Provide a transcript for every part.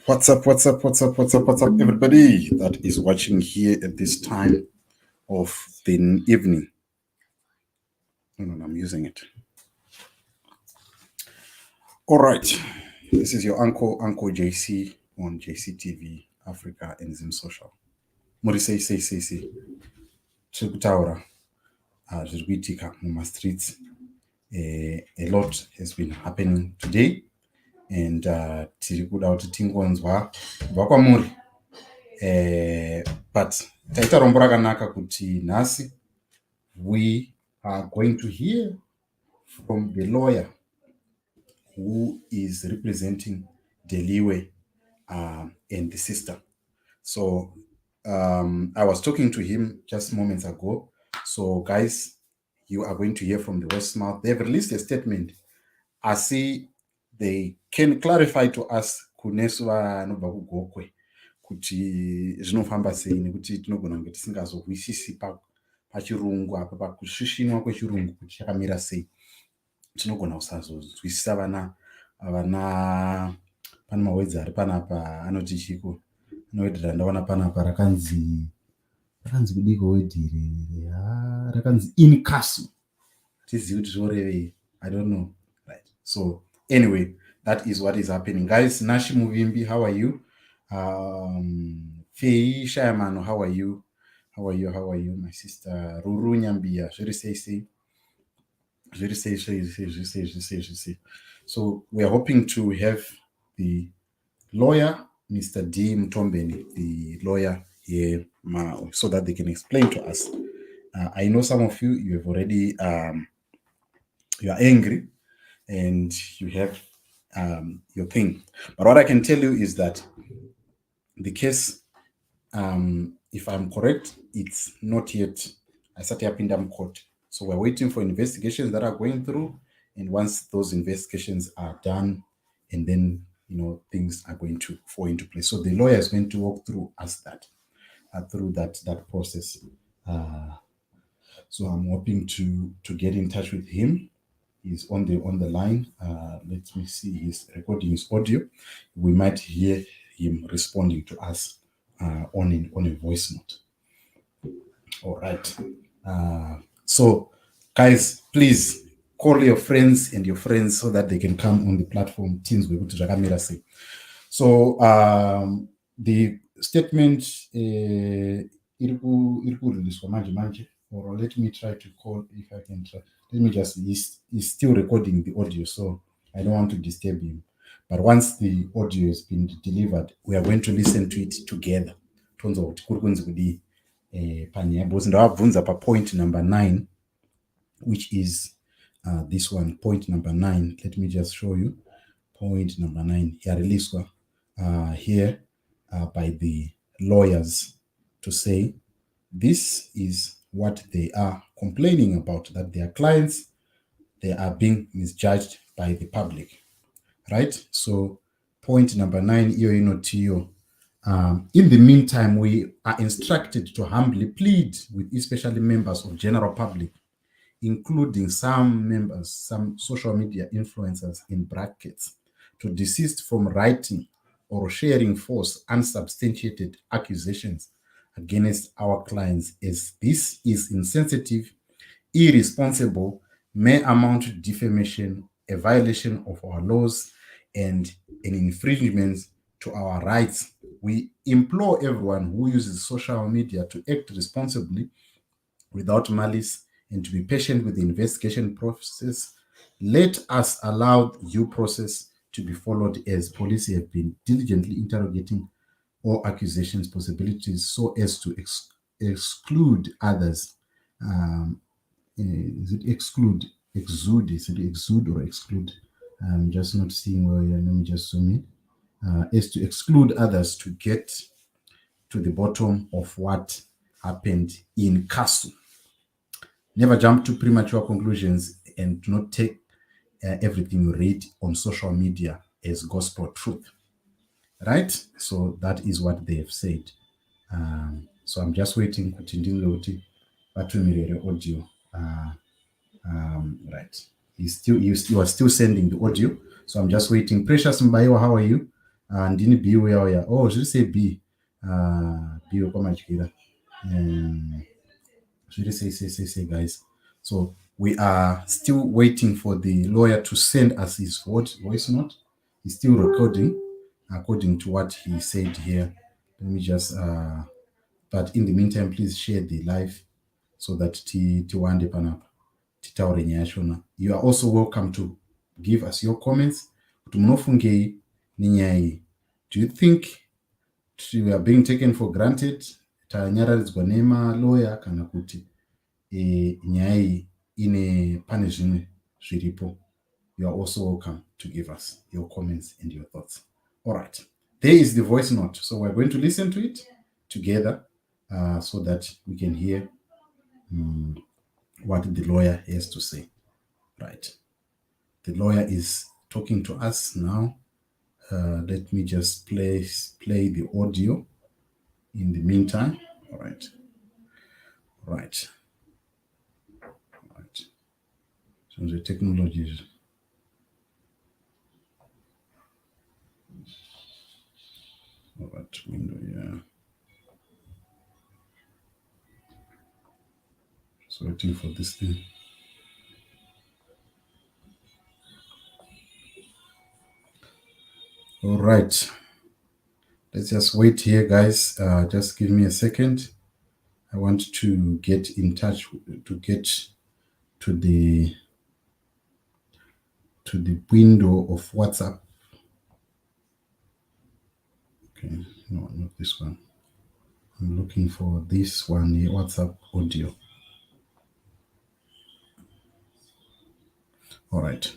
What's up, everybody that is watching here at this time of the evening? No, I'm using it. All right. This is your Uncle JC on JCTV, Africa and Zim Social. Muri say. Chikutaura. Zvirikuitika muma streets. A lot has been happening today. And tiri kuda kuti tingonzwa kubva kwamuri. But taita rombo rakanaka kuti nhasi we are going to hear from the lawyer who is representing Deliwe and the sister. So I was talking to him just moments ago. So guys, you are going to hear from the West Mouth. They've released a statement. I see they can clarify to us kuneswa nobva kugokwe kuti zvinofamba sei nekuti tinogona kunge tisingazozwisisi pachirungu apa pakusvisvinwa kwechirungu kuti chakamira sei. Tinogona kusazozwisisa vana pane mawedzi ari panapa anoti chiko anowedhera ndaona panapa rakanzi kudiko wedhiri rakanzi in castle tizivi kuti zvorevei. I don't know, right? So anyway, that is what is happening, guys. Nashi Muvimbi, how are you? Fei Shayamano, how are you? How are you, my sister? Ruru Nyambia, very say. So we are hoping to have the lawyer, Mr. D. Mutombeni, the lawyer here, so that they can explain to us. I know some of you have already, you are angry and you have your thing. But what I can tell you is that the case, if I'm correct, it's not yet, I started up in Dam court. So we're waiting for investigations that are going through. And once those investigations are done, and then, things are going to fall into place. So the lawyer is going to walk through us through that process. So I'm hoping to get in touch with him. He's on the line. Let me see. He's recording his audio. We might hear him responding to us on a voice note. All right. So, guys, please call your friends so that they can come on the platform. Teams we to Jakamira say. So the statement or let me try to call if I can try. Let me just, he's still recording the audio, so I don't want to disturb him. But once the audio has been delivered, we are going to listen to it together. Point number 9, which is this one, point number 9. Let me just show you. Point number 9. Here released here by the lawyers to say this is what they are complaining about, that their clients, they are being misjudged by the public, right? So point number 9, in the meantime, we are instructed to humbly plead with especially members of general public, including some social media influencers in brackets, to desist from writing or sharing false, unsubstantiated accusations against our clients, as this is insensitive, irresponsible, may amount to defamation, a violation of our laws, and an infringement to our rights. We implore everyone who uses social media to act responsibly without malice and to be patient with the investigation process. Let us allow due process to be followed, as police have been diligently interrogating all accusations, possibilities, so as to exclude others. Is it exude? Is it exude or exclude? I'm just not seeing where. Let me just zoom in. Is to exclude others to get to the bottom of what happened in Castle. Never jump to premature conclusions and do not take everything you read on social media as gospel truth. Right? So that is what they have said. So I'm just waiting for Tindiloti Batumirere audio. Right. you are still sending the audio. So I'm just waiting. Precious Mbayo, how are you? And didn't B where are you? Oh, should say B? B Okomachikira. Should say guys. So we are still waiting for the lawyer to send us his voice note. He's still recording according to what he said here. Let me just but in the meantime, please share the live so that tiwande panapa titaure nyaya yachona. You are also welcome to give us your comments. Kuti munofungei nenyaya iyi? Do you think we are being taken for granted? Tanyaradzwa nemalawyer kana kuti nyaya iyi ine pane zvimwe zviripo? You are also welcome to give us your comments and your thoughts. All right. There is the voice note. So we're going to listen to it together so that we can hear what the lawyer has to say. Right. The lawyer is talking to us now. Let me just play the audio in the meantime. All right. Right. Right. So the technology is... All right, window, yeah. Just waiting for this thing. All right. Let's just wait here, guys. Just give me a second. I want to get in touch, to get to the window of WhatsApp. Okay, no, not this one. I'm looking for this one, the WhatsApp audio. All right.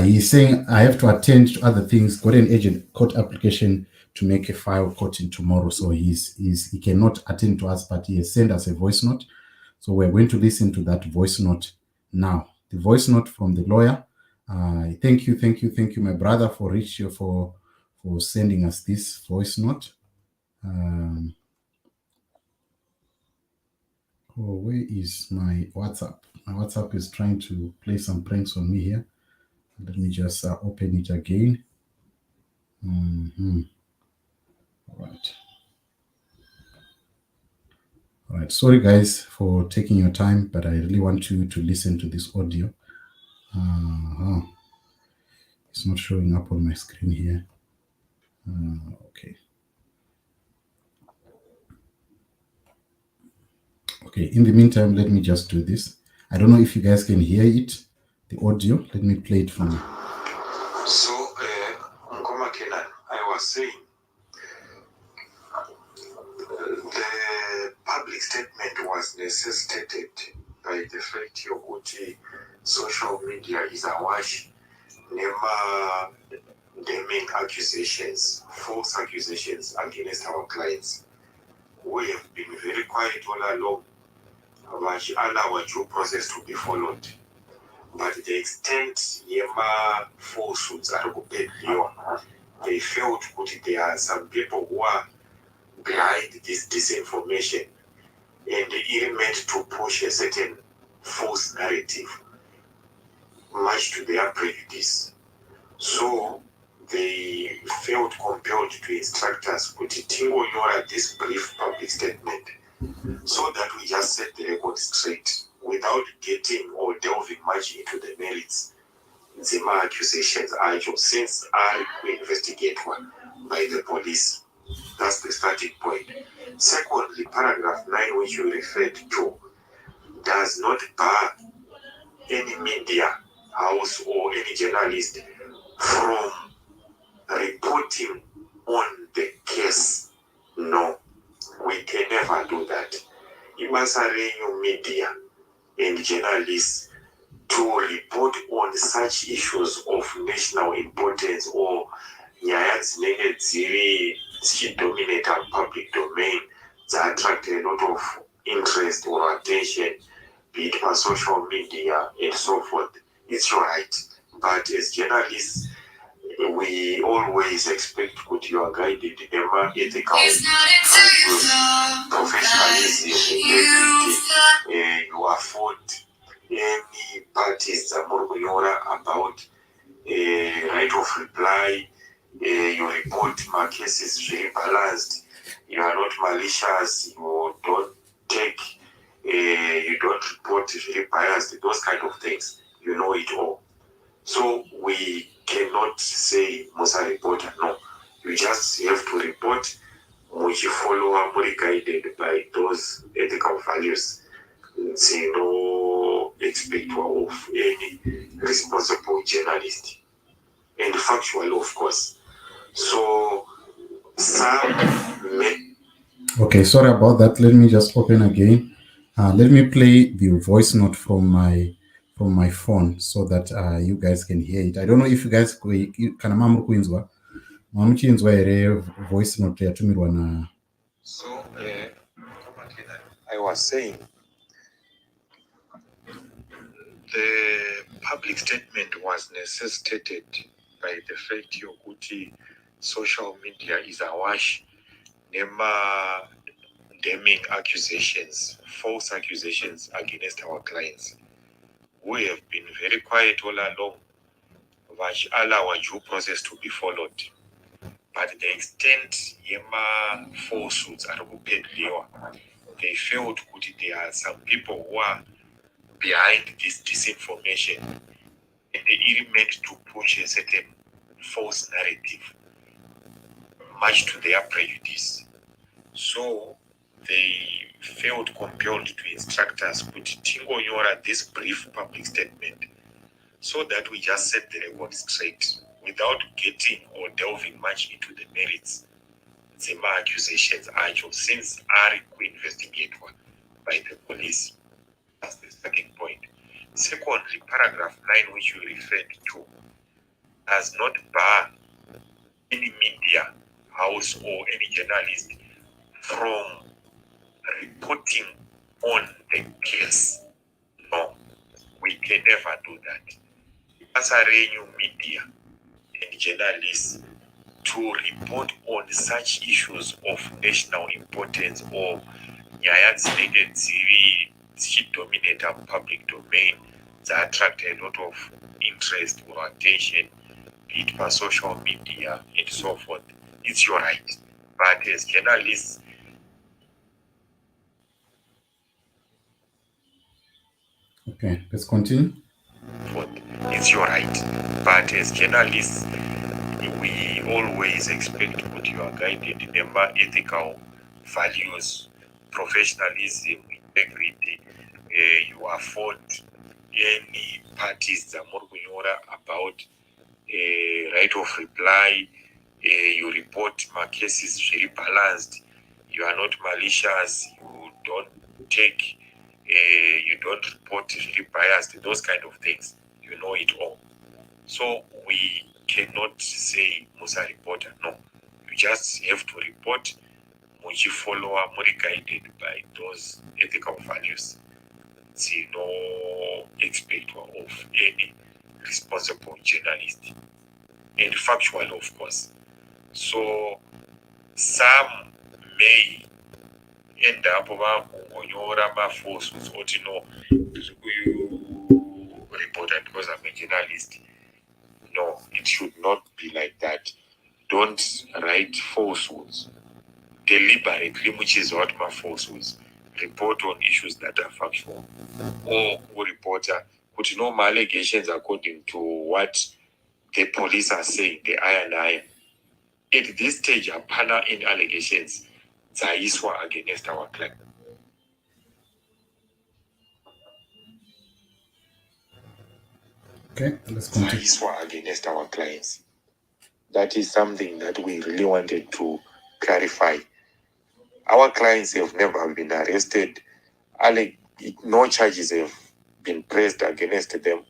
He's saying I have to attend to other things. Got an agent court application to make a file court in tomorrow, so he cannot attend to us, but he has sent us a voice note. So we're going to listen to that voice note now. The voice note from the lawyer. Thank you, my brother, for sending us this voice note. Where is my WhatsApp? My WhatsApp is trying to play some pranks on me here. Let me just open it again. All right. Sorry, guys, for taking your time, but I really want you to listen to this audio. It's not showing up on my screen here. Okay. Okay, in the meantime, let me just do this. I don't know if you guys can hear it, the audio. Let me play it for you. So, Nkoma Canaan, I was saying, the public statement was necessitated by the fact that social media is awash. Nema damning accusations, false accusations against our clients. We have been very quiet all along. We allow our due process to be followed. But the extent Yema falsehoods are they felt that there are some people who are behind this disinformation and even meant to push a certain false narrative, much to their prejudice. So they felt compelled to instruct us to tingle at this brief public statement so that we just set the record straight without getting or delving much into the merits. Zima accusations are since are investigated by the police. That's the starting point. Secondly, paragraph 9, which you referred to, does not bar any media house or any journalist from reporting on the case. No, we can never do that. You must arrange media and journalists to report on such issues of national importance or nyaya dzinenge dzichidominate our public domain that attract a lot of interest or attention, be it on social media and so forth. It's right. But as journalists, we always expect that you are guided by ethical professionalism, integrity, you afford any parties about right of reply, you report my cases very balanced, you are not malicious, you don't take, you don't report very biased, those kind of things, you know it all. So we cannot say Musa reporter, no. You just have to report, which you follow guided by those ethical values. See, no expect of any responsible journalist. And factual, of course. So some may. Okay, sorry about that. Let me just open again. Let me play the voice note from my phone so that you guys can hear it. I don't know if you guys kana mamuri kuinzwa. Mamuchinzwa here voice note yatumirwa na. So I was saying the public statement was necessitated by the fact yokuti social media is awash nema damning accusations, false accusations against our clients. We have been very quiet all along, which allow our due process to be followed. But the extent yema falsehoods are they felt that there are some people who are behind this disinformation, and they meant to push a certain false narrative, much to their prejudice. So they felt compelled to instruct us to tingo this brief public statement so that we just set the record straight without getting or delving much into the merits. The accusations actually since are investigated by the police. That's the second point. Secondly, paragraph 9, which you referred to, does not bar any media house or any journalist from reporting on the case. No, we can never do that. As a new media and journalists to report on such issues of national importance or nyaya dzinenge dominate a public domain that attract a lot of interest or attention, be it by social media and so forth. It's your right. But as journalists, Okay, let's continue. It's your right. But as journalists, we always expect to put your guided in ethical values, professionalism, integrity. You afford any parties that about right of reply. You report my cases very balanced. You are not malicious. You don't take. You don't report very biased. Those kind of things. You know it all. So we cannot say Musa reporter. No, you just have to report. Muji follower, more guided by those ethical values. See no expect of any responsible journalist and factual, of course. So some may end up kunyora falsehoods or reporter because I'm a journalist. No, it should not be like that. Don't write falsehoods deliberately, which is what my falsehoods. Report on issues that are factual. Or reporter put no allegations according to what the police are saying, the I. At this stage, panel in allegations zaiswa against our client. Okay, let's continue. Zaiswa against our clients. That is something that we really wanted to clarify. Our clients have never been arrested. No charges have been pressed against them.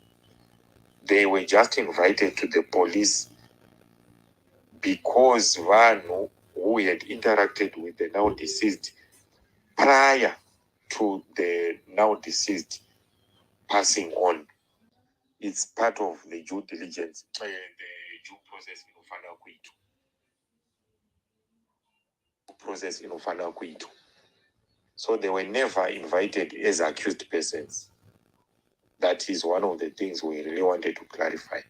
They were just invited to the police because one who had interacted with the now deceased prior to the now deceased passing on. It's part of the due diligence, the due process in Ufana Kuitu. So they were never invited as accused persons. That is one of the things we really wanted to clarify.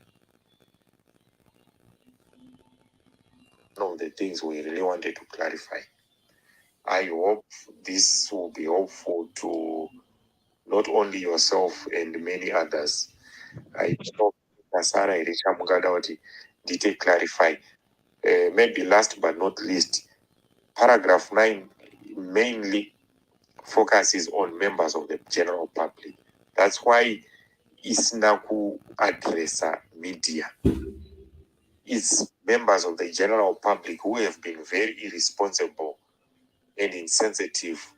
One of the things we really wanted to clarify. I hope this will be helpful to not only yourself and many others. I hope Sarah did clarify. Maybe last but not least, paragraph 9 mainly focuses on members of the general public. That's why Isnaku addressa media. It's members of the general public who have been very irresponsible and insensitive,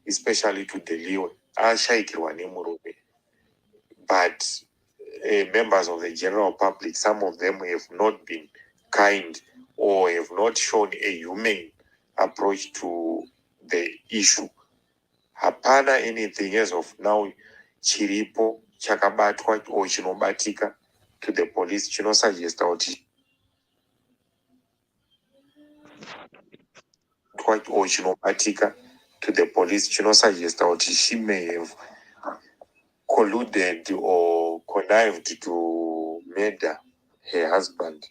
especially to Deliwe. But members of the general public, some of them have not been kind or have not shown a humane approach to the issue. Hapana anything as of now chiripo chakabatwa or chinobatika to the police chinosugesta kuti or chinobatika to the police chinosugesta kuti she may have colluded or connived to murder her husband,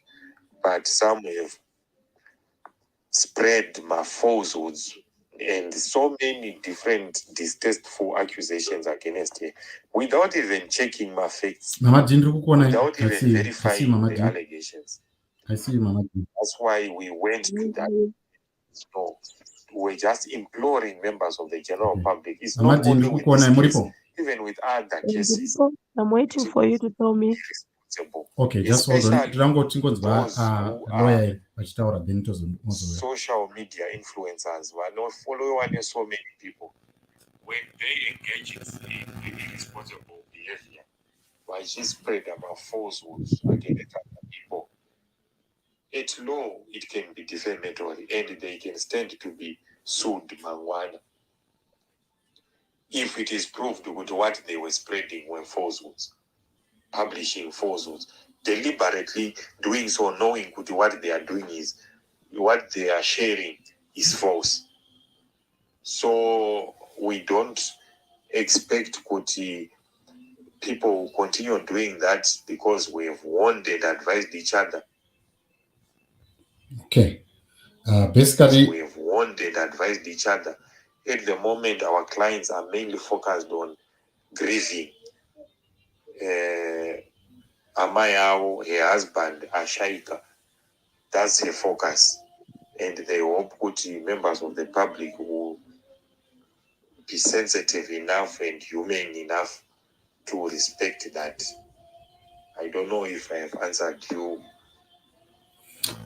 but some have spread my falsehoods and so many different distasteful accusations against her without even checking my facts, without even verifying the allegations. I see you, Mama. That's why we went to that. So we're just imploring members of the general public. It's not only with this case, even with other cases. I'm waiting for you to tell me. Okay, just hold on. Lawyer, social media influencers were not following so many people. When they engage in irresponsible behavior, why she spread about falsehoods against other people. At law, it can be defamatory and they can stand to be sued, Mangwana. If it is proved with what they were spreading were falsehoods, publishing falsehoods, deliberately doing so, knowing what they are doing is, what they are sharing is false. So we don't expect people will continue doing that because we have warned and advised each other. Okay. Basically, we have warned and advised each other. At the moment, our clients are mainly focused on grieving Amayao, her husband, Ashaika. That's her focus. And they hope members of the public will be sensitive enough and humane enough to respect that. I don't know if I have answered you.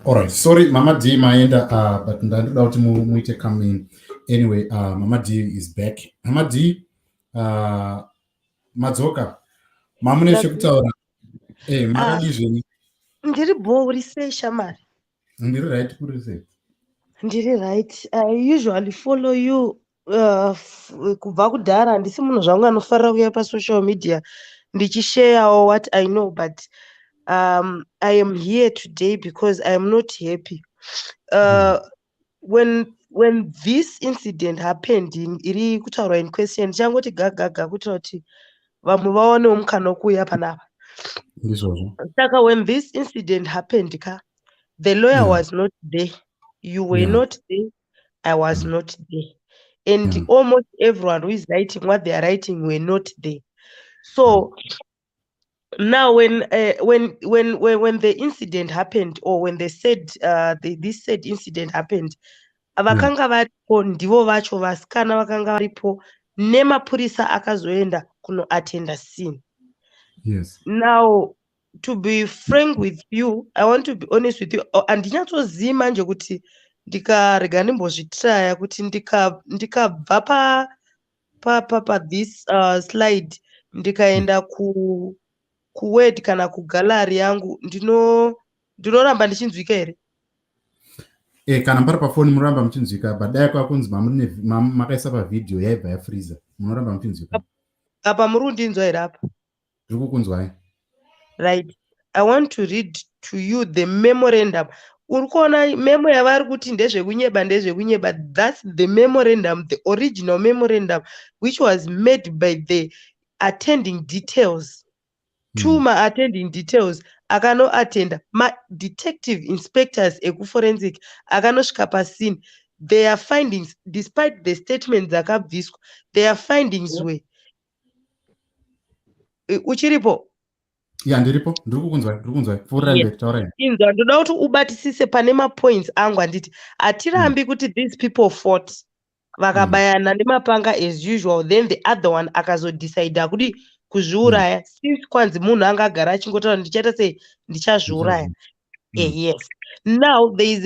All right. Sorry, Mama D, but ndandoda kuti muite come in. Anyway, Mama D is back. Mama D, madzoka. Mamune chekutaura. Makadizveni. Ndiri bhori sei shamari? Ndiri right kuri sei? Ndiri right. I usually follow you kubva kudhara. Handisi munhu zvangu anofarira kuuya pasocial media ndichishare what I know, but I am here today because I am not happy. When this incident happened iri kutaurwa in question, changoti gagaga kutaura kuti vamwe vaonewo mukana wokuuya panapa. Saka when this incident happened, the lawyer was not there. You were not there. I was not there. And almost everyone who is writing what they are writing were not there. So now when the incident happened, or when they said this said incident happened, vakanga varipo ndivo vacho vasikana vakanga varipo nemapurisa akazoenda kunoatenda scene. Yes. Now, to be frank with you, I want to be honest with you. Handinyatsozii manje kuti ndikarega ndimbozvitraya kuti ndikabva pa this slide ndikaenda kuword kana kugallery yangu ndinoramba ndichinzwika here? Kana mpari pafoni munoramba muchinzwika, but dai kwakunzi makaisa pavidhio yaibva yafreeza. Munoramba muchinzwika. Apa muri kundinzwa here apa? Ndiri kukunzwai. Right. I want to read to you the memorandum. Uri kuona memo yavari kuti ndezvekunyeba. That's the memorandum, the original memorandum, which was made by the attending details. Two attending details. Akano attenda. Ma detective inspectors forensic. Akano shkapa scene. Their findings, despite the statements zakabviswa, their findings were. Uchiripo. Yeah, ndiripo. Ndirikunzwa. Yes. Inzwa ndoda kuti ubatisise pane mapoints angu anditi atirambi kuti these people fought vakabayana nemapanga as usual, then the other one akazodecide kuti kuzviuraya since kwanzi munhu anga agara achingotaura ndichaita sei ndichazviuraya. Yes. Now there is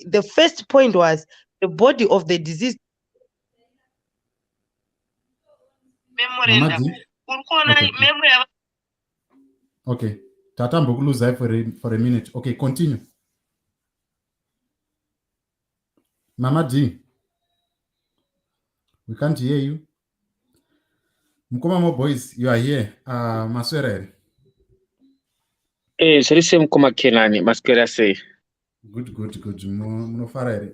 the first point was the body of the deceased. Okay. Tata mbukuluza for a minute. Okay, continue. Mama D, we can't hear you. Mkoma boys, you are here. Maswere. Sarise Mkoma Kenani, Maswere say. Good.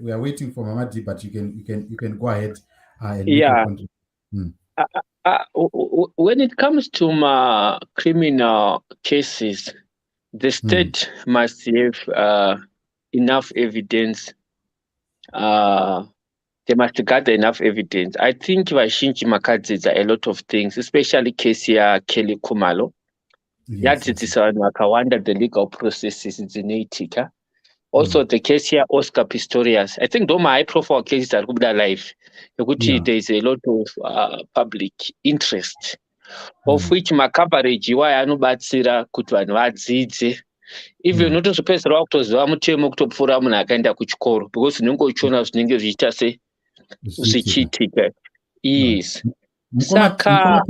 We are waiting for Mama D, but you can go ahead and yeah. Make when it comes to my criminal cases, the state must have enough evidence. They must gather enough evidence. I think Vashinji Makadzi are a lot of things, especially case here Kelly Kumalo. Yes. The legal processes in Etika. Also, the case here, Oscar Pistorius. I think those high profile cases are good alive. There is a lot of public interest, of which my coverage, why I know Batsira Kutwan, even not to pass rock to Zamutemo to Forum and Agenda Kuchkor, because Nungo Chonas Ninga Vita say, yes. Saka.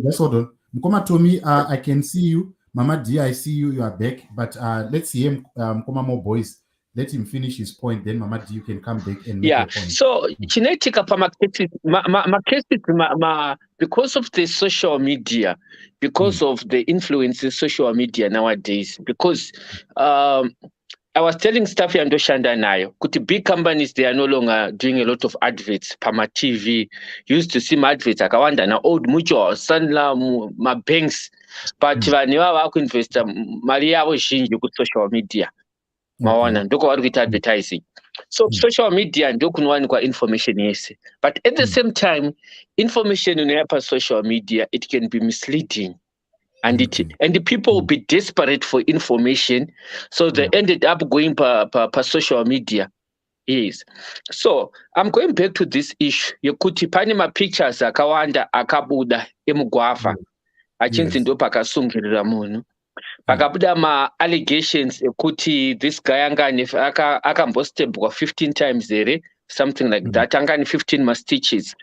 That's all. Mkoma told me, I can see you. Mama D, I see you. You are back. But let's see him. Mkoma more boys. Let him finish his point. Then Mama D, you can come back and make your point. So genetic because of the social media, because of the influence in social media nowadays, because I was telling Staffy and Doshanda Nayo, could big companies, they are no longer doing a lot of adverts. Pama TV used to see my adverts. I wonder now, old mucho, Sanla, my banks, but I could invest Maria was changing social media. Mawana, ndoko wari kuita advertising. So social media ndoko kunwanikwa information yes. But at the same time, information in social media, it can be misleading. And the people will be desperate for information, so they ended up going per social media. Yes. So I'm going back to this issue. Yokuti panima pictures akawanda akabuda emugwafa. Achinzi ndo pakasungirira munhu. Pakabuda ma allegations yokuti this guy angani akambostebwa 15 times there, something like that. Angani 15 mastiches.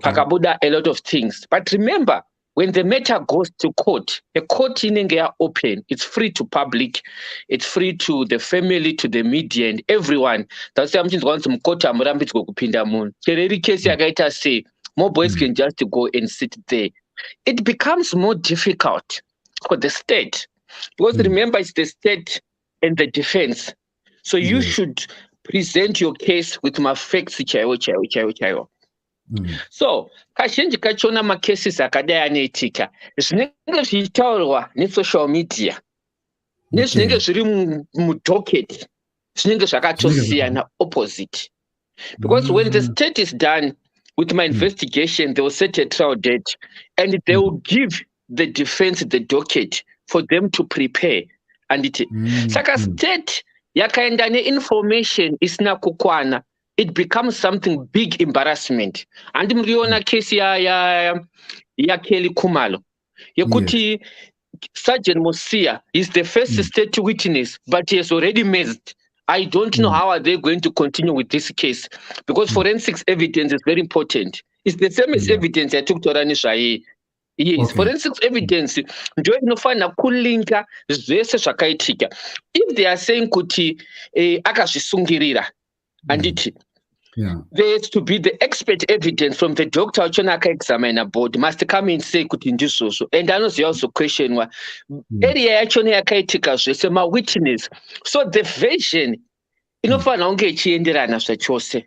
Pakabuda a lot of things. But remember, when the matter goes to court, the court in India open. It's free to public, it's free to the family, to the media, and everyone. That's why I'm just going to court. I'm going to go pinda moon. The case I say more boys can just go and sit there. It becomes more difficult for the state because remember it's the state and the defense. So you should present your case with my facts. So, kazhinji kachona macases akadai anoitika zvinenge zvichitaurwa nesocial media nezvinenge zviri mudocket zvinenge zvakatosiyana opposite. Because when the state is done with my investigation, they will set a trial date and they will give the defense the docket for them to prepare. And saka state yakaenda ne-information isina kukwana, it becomes something big embarrassment. And mliona case ya Kelly Kumalo. Yekuti Sergeant Mosia is the first state witness, but he has already missed. I don't know how are they going to continue with this case because forensics evidence is very important. It's the same as evidence I took to Ranisha. Yes, forensics evidence ndio inofana kulinka zvese zvakaitika. If they are saying kuti akazvisungirira anditi there has to be the expert evidence from the doctor uchona examiner board must come and say kuti ndizvozvo. And anoziva also question wa area yachona yakaitika zvese ma witness. So the version inofana kunge ichienderana zvachose.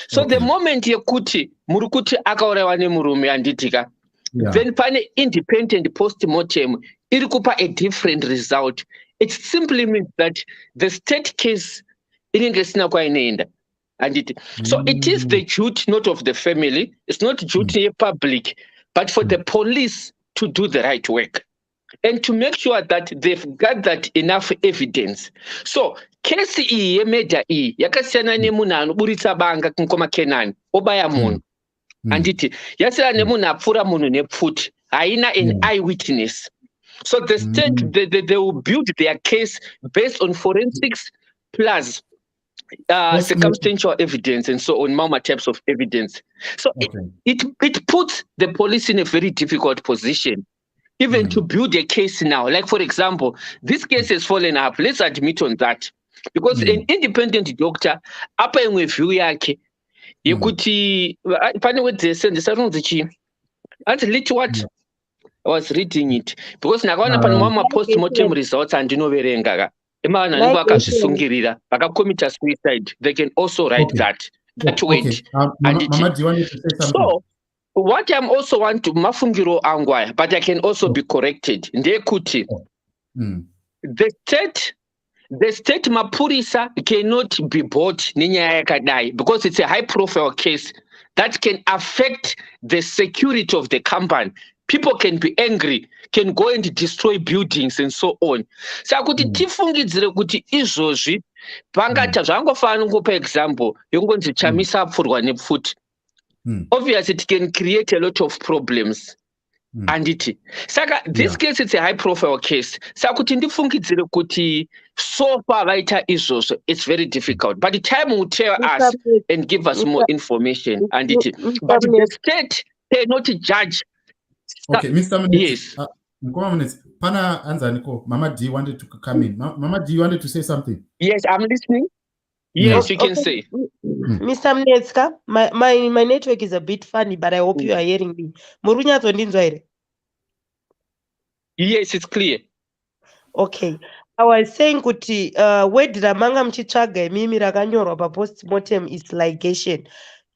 So the moment yekuti muri kuti akaurayiwa nemurume anditika then pane independent post-mortem iri kupa a different result. It simply means that the state case inenge isina kwainoenda. So it is the duty not of the family, it's not duty of public, but for the police to do the right work and to make sure that they've gathered enough evidence. So case iyi yemedha iyi yakasiyana nemunhu anoburitsa banga kunkoma Canaan obaya munhu. Anditi yasiyana nemunhu apfura munhu nepfuti, haina an eyewitness. So the state they will build their case based on forensics plus circumstantial evidence and so on, mama types of evidence. So it puts the police in a very difficult position, even to build a case now. Like, for example, this case has fallen up. Let's admit on that. Because an independent doctor, apa imwe view yake, yekuti, pane what they said, what? I was reading it. Because nakaona pane mama post-mortem results and ndinoverenga. Kuzvisungirira, vakacommit suicide, they can also write that. That weight. Mama, do you want me to say something? So, what I'm also want to mafungiro angwaya, but I can also be corrected. Ndekuti, the state mapurisa cannot be bought nenyaya yakadai because it's a high-profile case that can affect the security of the company. People can be angry, can go and destroy buildings and so on. Saka kuti tifungidzire kuti izvozvi pangata zvangofana ngopa example yokunzi chamisa apfurwa nepfuti. Obviously it can create a lot of problems. Anditi. Saka this case it's a high profile case. Saka kuti ndifungidzire kuti so far vaita izvozvo it's very difficult. But the time will tell us and give us more information. Anditi. But the state cannot judge. Okay, Mr. Minister. Yes. Pana Anzaniko, Mama D wanted to come in. Mama D wanted to say something. Yes, I'm listening. Yes, you can say. Mr. Mnetska, my network is a bit funny, but I hope you are hearing me. Murunyato ndinzwa here. Yes, it's clear. Okay. I was saying kuti wedra manga mchitsvaga imimi rakanyorwa pa post-mortem is ligation.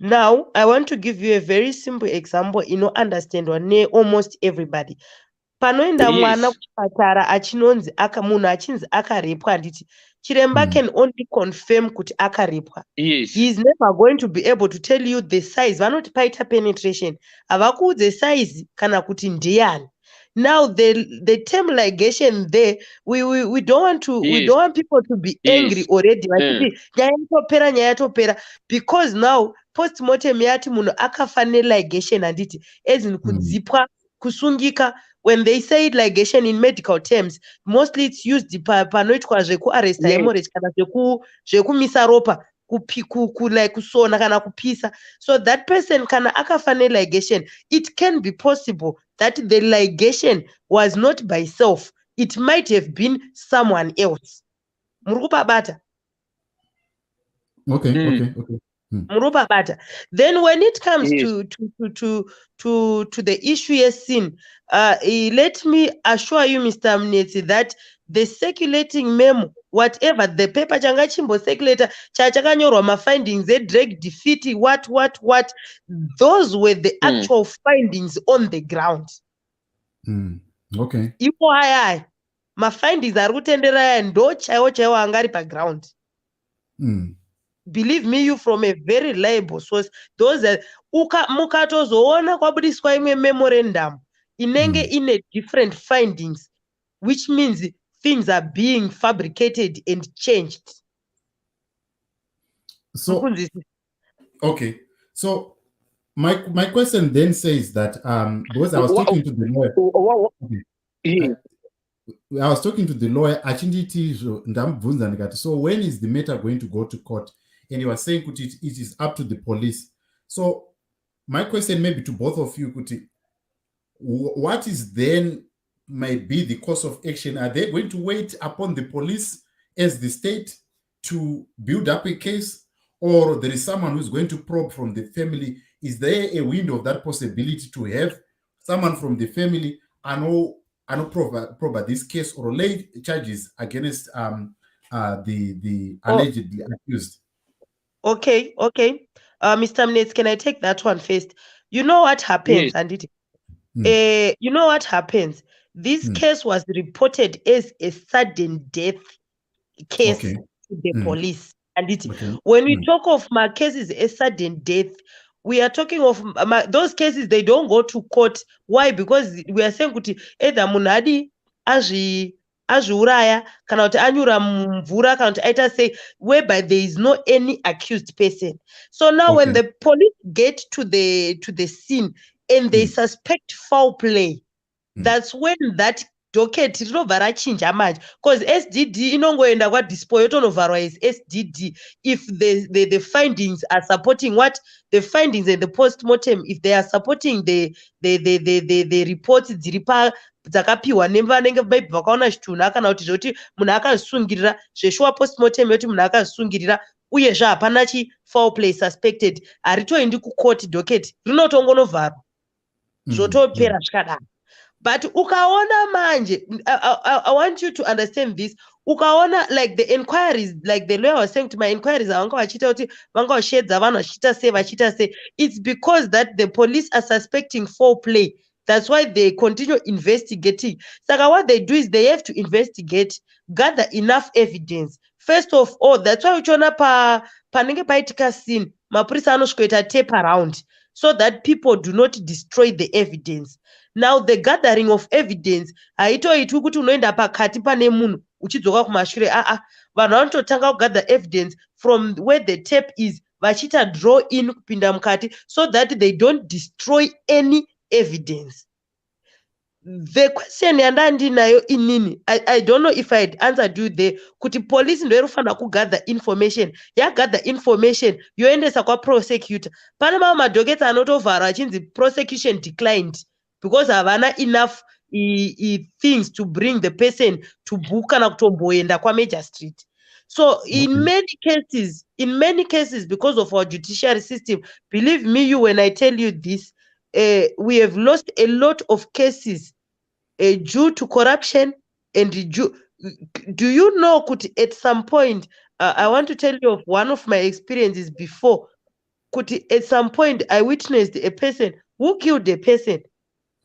Now, I want to give you a very simple example understandwa ne almost everybody. Panoenda mwana kuchipatara achinonzi munhu achinzi akarepwa handiti. Chiremba can only confirm kuti akarepwa. Yes. He is never going to be able to tell you the size. Vanoti paita penetration. Havakuudze size kana kuti ndeyani. Now the term ligation there, we don't want to we don't want people to be angry already. Nyaya yatopera because now post-mortem yati munhu akafa ligation handiti as in kudzipwa kusungika. When they say ligation in medical terms, mostly it's used panoitwa zvekuarresta hemorrhage kana zvekumisa ropa kusona kana kupisa. So that person kana akafa ligation, it can be possible that the ligation was not by self. It might have been someone else. Murukubabata. Okay. Murubabata. Then when it comes to the issue yes sin, let me assure you, Mr. Mnetsi, that the circulating memo, whatever the paper changa chimbo circulator chakanyorwa ma findings they drag defeat what those were the actual findings on the ground. Okay. Ipo haya ma findings ari kutendera ndo chaiwo angari pa ground. Believe me, you from a very reliable source. Those are mukatozoona kwabudiswa imwe memorandum inenge in a different findings, which means things are being fabricated and changed. So okay. So my question then says that because I was talking to the lawyer. I was talking to the lawyer. So when is the matter going to go to court? And you are saying it is up to the police. So my question maybe to both of you, what is then might be the course of action? Are they going to wait upon the police as the state to build up a case, or there is someone who's going to probe from the family? Is there a window of that possibility to have someone from the family and probe this case or lay charges against the allegedly accused? Okay. Mr. Mnetsi, can I take that one first? You know what happens, and You know what happens? This case was reported as a sudden death case to the police. And when we talk of my cases a sudden death, we are talking of those cases, they don't go to court. Why? Because we are saying kuti either munadi azviuraya kana kuti anyura mumvura kana kuti aita sei, whereby there is no any accused person. So now when the police get to the scene and they suspect foul play, that's when that docket rinobva rachinja manje, because SDD inongoenda kwadispo yotonovharwa as SDD if the findings are supporting what the findings and the post-mortem, if they are supporting the reports dziri dzakapiwa nevanenge maybe vakaona chitunha kana kuti zvoti munhu akazvisungirira zveshuwa post-mortem yoti munhu akazvisungirira uyezve hapana foul play suspected, haritoendi kukoti docket, rinotongonovharwa zvotopera zvikadaro. But ukaona manje, I want you to understand this. Ukaona like the inquiries, like the lawyer was saying to my inquiries, it's because that the police are suspecting foul play. That's why they continue investigating. So what they do is they have to investigate, gather enough evidence. First of all, that's why uchiona panenge paitika scene, mapurisa anosvikoita tape around so that people do not destroy the evidence. Now the gathering of evidence haitoitwi kuti unoenda pakati pane munhu uchidzoka kumashure. Vanhu vanototanga kugather evidence from where the tape is, vachiita draw in kupinda mukati so that they don't destroy any evidence. The question yandandinayo inini, I don't know if I had answered you there, kuti police ndo inofanira kugather information, yagather information yoendesa kwa prosecutor. Pane mamwe madhoketi anotovharwa achinzi prosecution declined because havana enough things to bring the person to book kana kutomboenda kwa magistrate. So in many cases, because of our judiciary system, believe me, when I tell you this, we have lost a lot of cases due to corruption and do you know, at some point, I want to tell you of one of my experiences before. At some point, I witnessed a person who killed a person.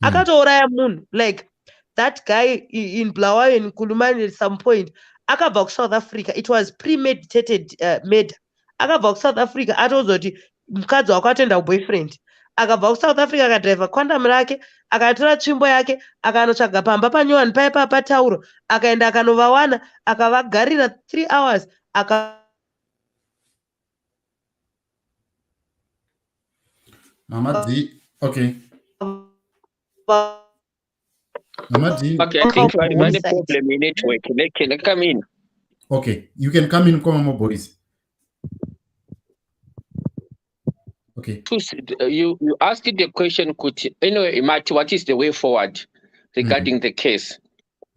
Akatouraya munhu, like that guy in Blawayo in Kulumani at some point, akabva kuSouth Africa. It was premeditated murder. Akabva kuSouth Africa, atozoti mukadzi wako atoenda kuboyfriend. Akabva kuSouth Africa akadhraivha kwandam rake, akatora tsvimbo yake, akanotsvaga pamba panyowani paya patauro, akaenda akanovawana, akavagarira 3 hours, Okay. Okay, I think we have a problem in network. Can I come in? Okay, you can come in, come on, boys. Okay. You asked the question, anyway, Marty, what is the way forward regarding the case?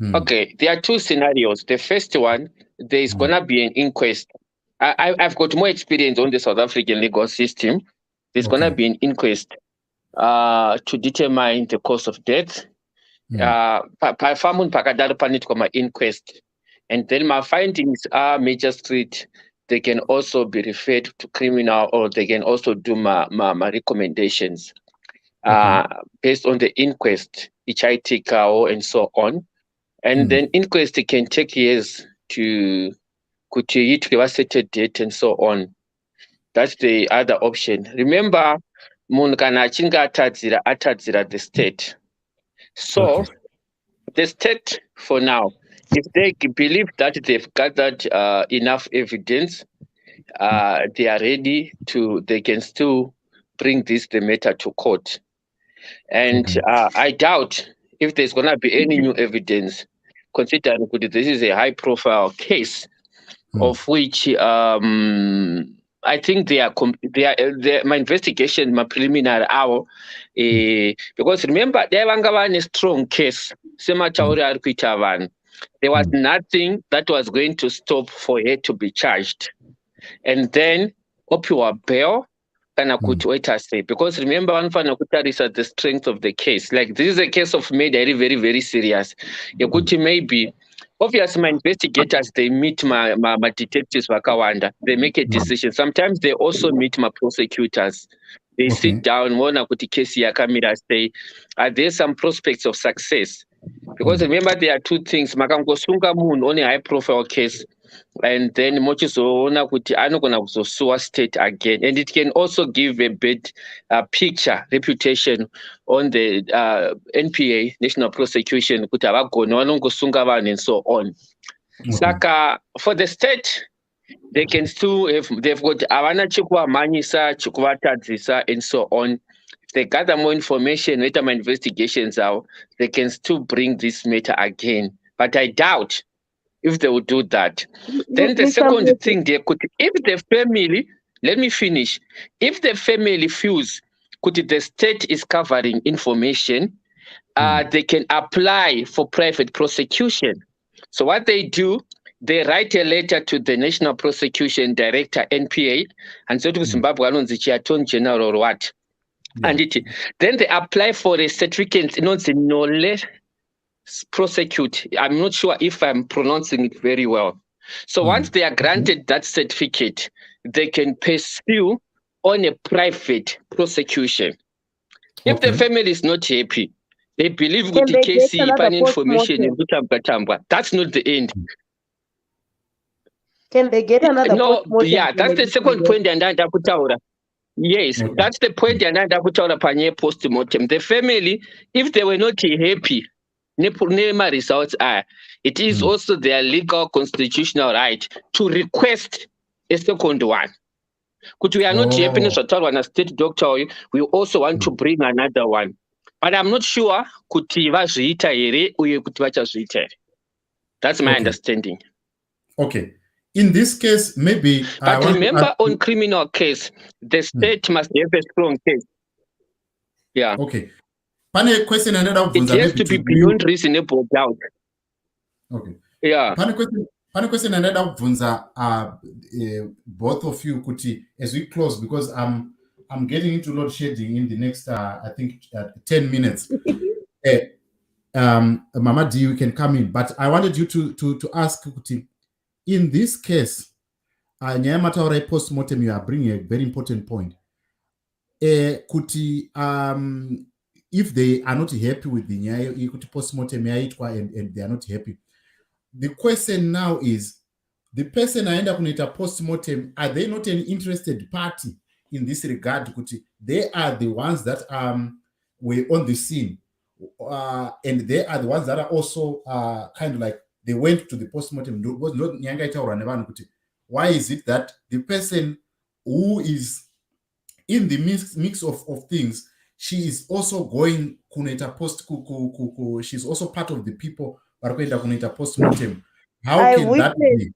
Okay, there are 2 scenarios. The first one, there is going to be an inquest. I've got more experience on the South African legal system. There's going to be an inquest to determine the cause of death. Inquest. And then my findings are magistrate. They can also be referred to criminal, or they can also do my recommendations based on the inquest, HITKO and so on. And then inquest can take years to set a date and so on. That's the other option. Remember, munhu kana achinge atadzira the state. So the state, for now, if they believe that they've gathered enough evidence, they are ready they can still bring the matter to court. And I doubt if there's going to be any new evidence, considering this is a high profile case of which I think my investigation, my preliminary hour, because remember, there was a strong case. There was nothing that was going to stop for her to be charged. And then, opiwa bail, because remember, one fan is at the strength of the case. Like, this is a case of murder, very, very, very serious. Maybe, obviously, my investigators, they meet my detectives, they make a decision. Sometimes they also meet my prosecutors. they sit down, vona kuti case yakamira sei. Are there some prospects of success? Because remember, there are two things. Makangosunga munhu on a high profile case, and then mochizoona kuti anogona kuzosuwa state again, and it can also give a bad picture, reputation on the NPA, National Prosecution, kuti havagona vanongosunga vanhu and so on. Saka for the state, they can still they've got havana chekuvamhanyisa, chekuvatadzisa and so on. If they gather more information, later my investigations out, they can still bring this matter again. But I doubt if they would do that. Then the second thing they could, if the family, let me finish. If the family feels the state is covering information, they can apply for private prosecution. So what they do, they write a letter to the National Prosecution Director, NPA, and so to Zimbabwe Attorney General or what. And then they apply for a certificate, no less prosecute. I'm not sure if I'm pronouncing it very well. So once they are granted that certificate, they can pursue on a private prosecution. If the family is not happy, they believe with the case information in Butambwa. That's not the end. Can they get another? No, yeah, that's the second point. And yes, that's the point. And post-mortem. The family, if they were not happy, NEMA results are, it is also their legal constitutional right to request a second one. Because we are not happy as a state doctor, we also want to bring another one. But I'm not sure that's my understanding. Okay. In this case, maybe. But remember, on criminal case, the state must have a strong case. Yeah. Okay. Pane question it has to be beyond reasonable doubt. Okay. Yeah. Pane question another both of you kuti as we close, because I'm getting into load shedding in the next I think 10 minutes. Mama D, you can come in, but I wanted you to ask kuti, in this case, Nyayamataura post-mortem, you are bringing a very important point. Kuti if they are not happy with the Nyaya post-mortem and they are not happy, the question now is, the person I end up with a post-mortem, are they not an interested party in this regard? Kuti they are the ones that were on the scene, and they are the ones that are also kind of like, they went to the post-mortem. Why is it that the person who is in the mix of things, she is also going kuneta post, she's also part of the people who are going to kuneta post-mortem? How can that be?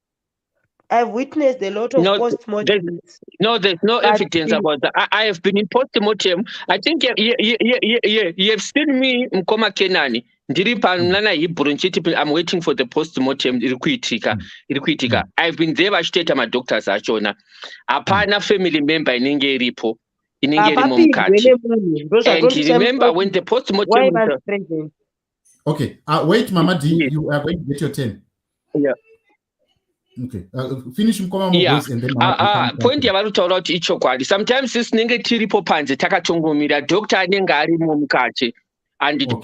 I've witnessed a lot of post-mortem. There's no evidence about that. I have been in post-mortem. I think you have seen me in Koma Kenani. I'm waiting for the post-mortem. I've been there. My doctors are showing. Apana family member in Ingeripo. In Ingeri. And remember when the post-mortem was present. Okay. Wait, Mama D, you are going to get your turn. Yeah. Okay. Finish voice and then point yavarutaura kuti ichokwadi. Sometimes this nenge tiripo panze takachongomira doctor anenge arimo mukati.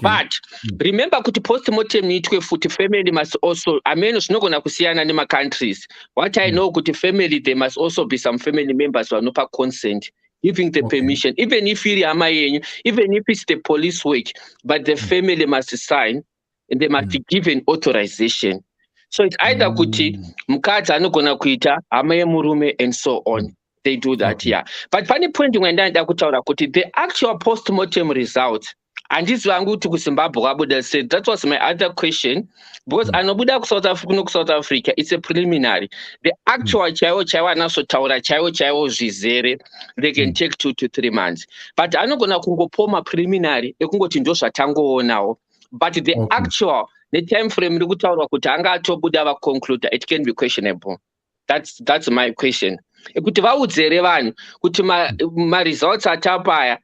But remember kuti post-mortem itwe futi family must also, zvinogona kusiyana nema countries. What I know kuti family, there must also be some family members vanopa consent, giving the permission, even if iri hama yenyu, even if it's the police work, but the family must sign and they must be given authorization. So it's either kuti mukadzi anogona kuita hama yemurume and so on. They do that, yeah. But pane point wendaenda kutaura kuti the actual post-mortem result, and this wangu to Zimbabwe said, that was my other question, because anobuda South Africa, it's a preliminary. The actual chaiwo naso taura chaiwo zvizere, they can take 2 to 3 months. But anogona kungopoma preliminary ekungoti ndo zvatangoonao. But the actual, the time frame rekutaura kuti anga atobuda va conclude, it can be questionable. That's my question. Kuti vaudzere vanhu kuti ma results atapaya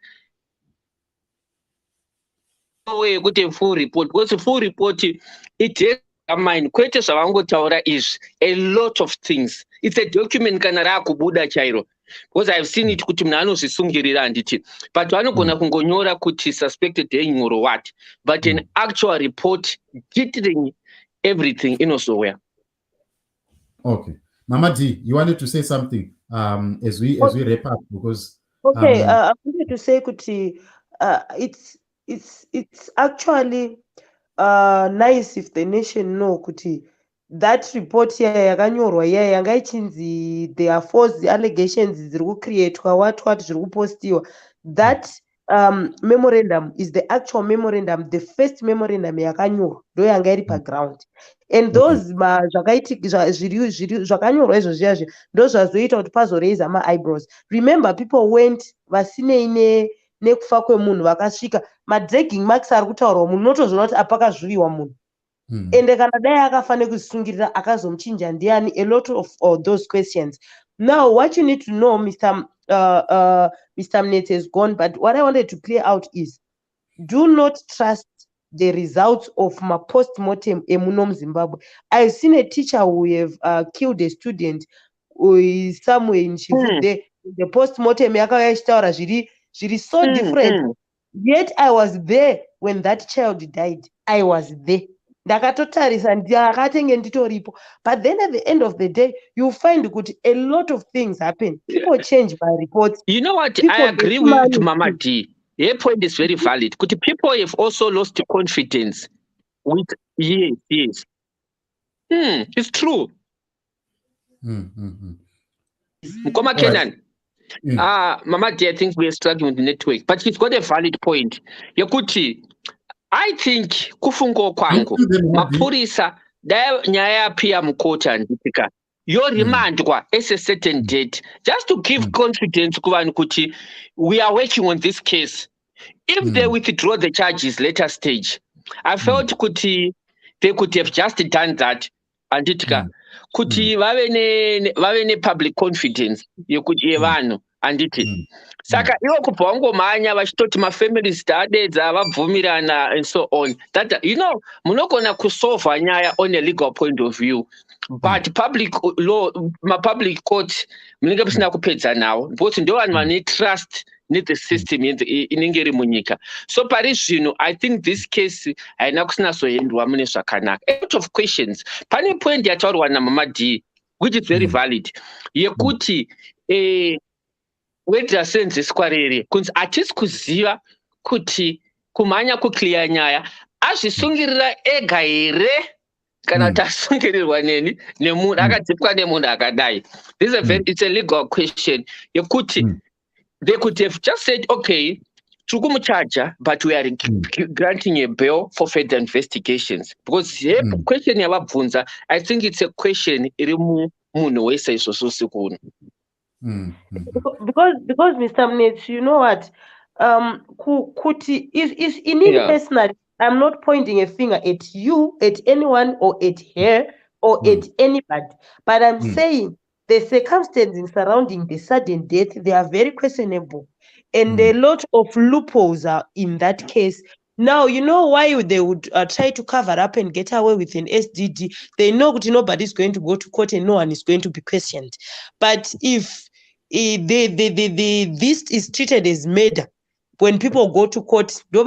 way good a full report, because a full report it is a mind kwete zvavangotaura is a lot of things. It's a document kana rakubuda chairo. because I've seen it kuti munhu anozvisungirira handiti, but vanogona kungonyora kuti suspected hanging or what, but an actual report detailing everything inozowhere. Okay, Mama D, you wanted to say something as we wrap up, because okay, I wanted to say kuti it's actually nice if the nation know kuti that report here yakanyorwa here yanga ichinzi there are false allegations ziri kucreatwa what zviri kupostiwa. That memorandum is the actual memorandum, the first memorandum yakanyorwa ndo yanga iri paground, and those zvakanyorwa izvo zviyazvi ndo zvazoita kuti pazoraisa ma-eyebrows. Remember, people went vasinei nekufa kwemunhu vakasvika ma-dragging marks ari kutaurwa munhu unotozvona kuti apakazviviwa munhu. Ende kana dai akafa nekuzvisungirira akazomuchinja ndiani, a lot of those questions. Now what you need to know, Mr. Mnete is gone, but what I wanted to clear out is, do not trust the results of my post-mortem emuno Zimbabwe. I've seen a teacher who have killed a student who is somewhere in Chivude. The post-mortem yakauya ichitaura zviri so different. Yet I was there when that child died. I was there. Ndakatotarisa ndakatenge nditoripo. But then at the end of the day, you find a lot of things happen. People change by reports. You know what? People, I agree with Mama D. Your point is very valid. People have also lost confidence with yes. It's true. Mkoma Canaan. Mama D, I think we are struggling with the network, but she's got a valid point. Yakuti, I think kufungo kwangu mapurisa da nyaya pia mukoti anditika yo remandwa as a certain date, just to give confidence kuvanhu kuti we are working on this case. If they withdraw the charges later stage, I felt kuti they could have just done that anditika kuti vave ne public confidence yokuti yevanhu anditi. Saka iwo kubva wangomhanya vachitoti mafamilies taadedza vabvumirana and so on. That, munogona kusolva nyaya on a legal point of view, but public law, public court munenge musina kupedza nawo, because ndo vanhu vane trust the system inenge iri munyika. So pari zvino, I think this case haina kusinatsoendwa mune zvakanaka. A lot of questions. Pane point yataurwa naMama D, which is very valid, yekuti wedhasenzeswa rere kunzi hatisi kuziva kuti kumhanya kuclear nyaya azvisungirira ega here kana kuti asungirirwa nemunhu akadzipwa nemunhu akadai. It's a legal question yekuti they could have just said, okay, tiri kumuchaja, but we are granting a bail for further investigations, because question yavabvunza, I think it's a question iri munhu wese izvozvo sikuno. Because Mr. Mnete, you know what? Kuti is in it personally, I'm not pointing a finger at you, at anyone, or at her, or at anybody. But I'm saying the circumstances surrounding the sudden death, they are very questionable, and a lot of loopholes are in that case. Now, you know why they would try to cover up and get away with an SDD. They know that nobody's going to go to court and no one is going to be questioned. But if this is treated as murder, when people go to court, during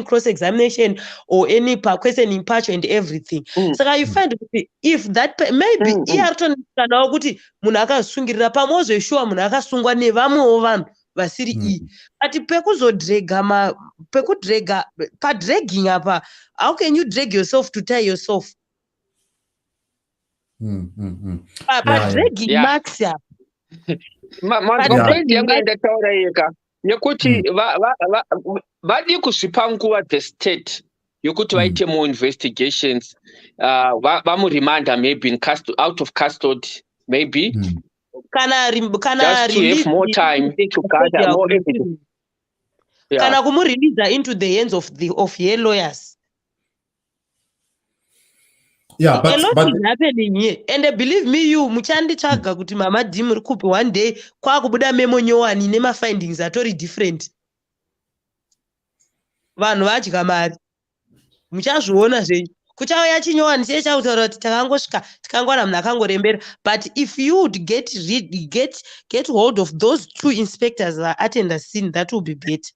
cross-examination or any question in patch and everything. So you find if that maybe vasiri ati pekudrega dragging apa, how can you drag yourself to tie yourself? Dragging marks ya mazopendi yanga ndataura yeka nekuti vadi kuzvipa nguva the state yokuti vaite more investigations, vamurimanda maybe in out of custody maybe. Just to have more time to gather more evidence. Kana kumurelease into the hands of your lawyers. Yeah, but a lot is happening here, and believe me, you muchanditsvaga kuti Mama D muri kupi one day kwakubuda memo nyowani nema findings atori different. Vanhu vadya mari muchazviona zvenyu kuchauya chinyowani chiye chautaura kuti takangosvika tikangwana munhu akangorembera. But if you would get hold of those two inspectors that attend the scene, that would be better.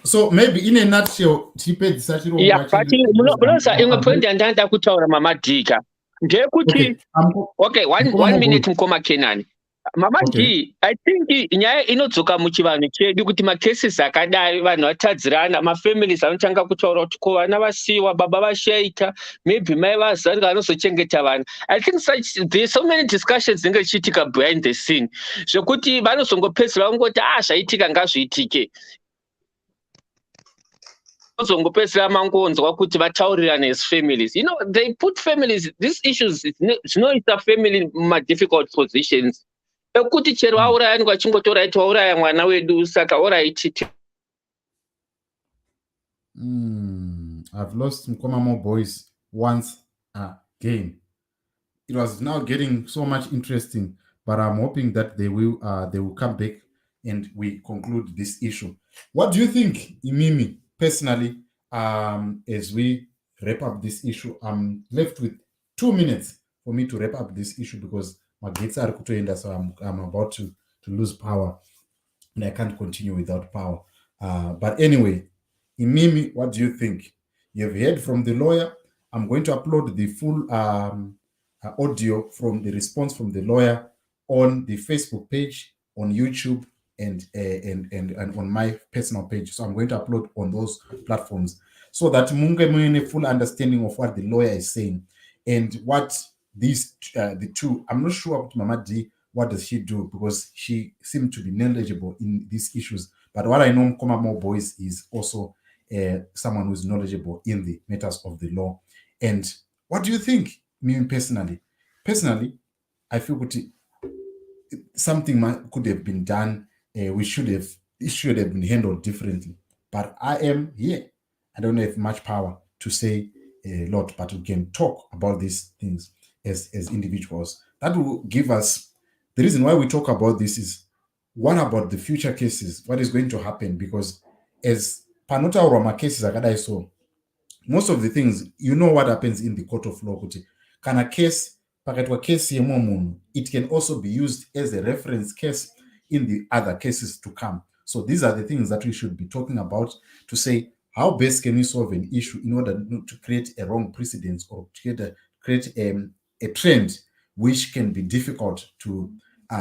So maybe in a nutshell, tipedzisa chirongwa Yeah, but munoza imwe point yandanda kutaura Mama Dika ndeyekuti okay, one minute mukoma Canaan. Mama D, I think nyaya inodzoka muchivanhu chedu kuti macases akadai vanhu vatadzirana, mafamilies anotanga kutaura kuti ko vana vasiyiwa, baba vashaika, maybe mai vazarika vanozochengeta vana. I think there's so many discussions dzinenge chiitika behind the scene zvekuti vanozongopedzisira vangoti zvaitika ngazviitike. Zongopedzisira mangonzwa kuti vataurirane as families. You know, they put families, these issues, zvinoisa family difficult positions. Ekuti chero auraya ngwachingotora iti wauraya mwana wedu saka oraititi. I've lost Mkoma More Boys once again. It was now getting so much interesting, but I'm hoping that they will come back and we conclude this issue. What do you think, Imimi, personally, as we wrap up this issue? I'm left with 2 minutes for me to wrap up this issue because my gates are kutoenda, so I'm about to lose power and I can't continue without power. But anyway, Imimi, what do you think? You've heard from the lawyer. I'm going to upload the full audio from the response from the lawyer on the Facebook page, on YouTube, and on my personal page. So I'm going to upload on those platforms so that munge mune full understanding of what the lawyer is saying and what these the two. I'm not sure about Mama D, what does she do, because she seemed to be knowledgeable in these issues. But what I know, Mkoma More Boys is also someone who's knowledgeable in the matters of the law. And what do you think? Me personally, I feel something could have been done. It should have been handled differently. But I am here. I don't have much power to say a lot, but we can talk about these things as individuals. That will give us the reason why we talk about this is what about the future cases? What is going to happen? Because as Panota Roma cases I saw, most of the things, you know what happens in the court of law. Can a case, it can also be used as a reference case in the other cases to come. So these are the things that we should be talking about to say, how best can we solve an issue in order not to create a wrong precedence or to create a trend which can be difficult to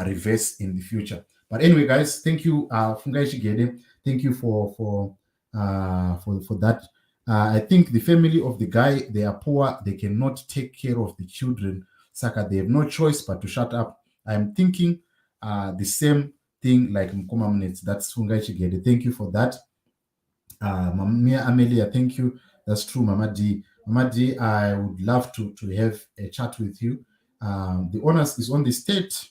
reverse in the future. But anyway, guys, thank you, Fungai Shigede. Thank you for that. I think the family of the guy, they are poor. They cannot take care of the children. Saka, they have no choice but to shut up. I'm thinking the same thing like Mkoma Mnets. That's Fungai Shigede. Thank you for that. Mamia Amelia, thank you. That's true, Mama D. Mama D, I would love to have a chat with you. The onus is on the state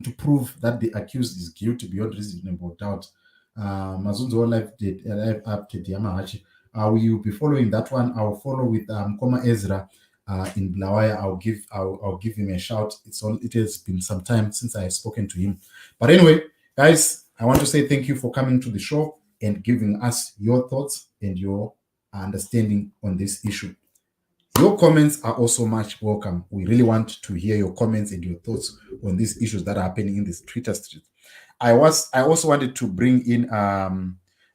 to prove that the accused is guilty beyond reasonable doubt. Mazunzo live update Yamahachi. Will you be following that one? I'll follow with Mkoma Ezra in Blawaya. I'll give him a shout. It has been some time since I have spoken to him. But anyway, guys, I want to say thank you for coming to the show and giving us your thoughts and your understanding on this issue. Your comments are also much welcome. We really want to hear your comments and your thoughts on these issues that are happening in this Twitter street. I also wanted to bring in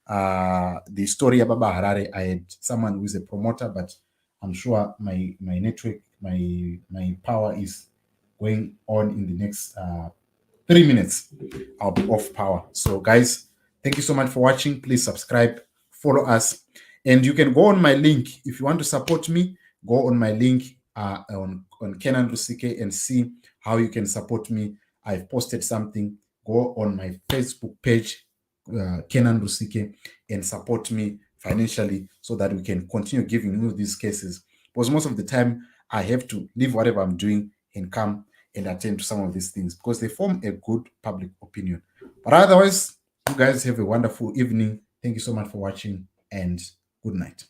the story about Harare. I had someone who is a promoter, but I'm sure my network, my power is going on in the next 3 minutes. I'll be off power. So guys, thank you so much for watching. Please subscribe, follow us, and you can go on my link. If you want to support me, go on my link on Canaan Rusike and see how you can support me. I've posted something. Go on my Facebook page, Canaan Rusike, and support me financially so that we can continue giving you these cases. Because most of the time, I have to leave whatever I'm doing and come and attend to some of these things because they form a good public opinion. But otherwise, you guys have a wonderful evening. Thank you so much for watching and good night.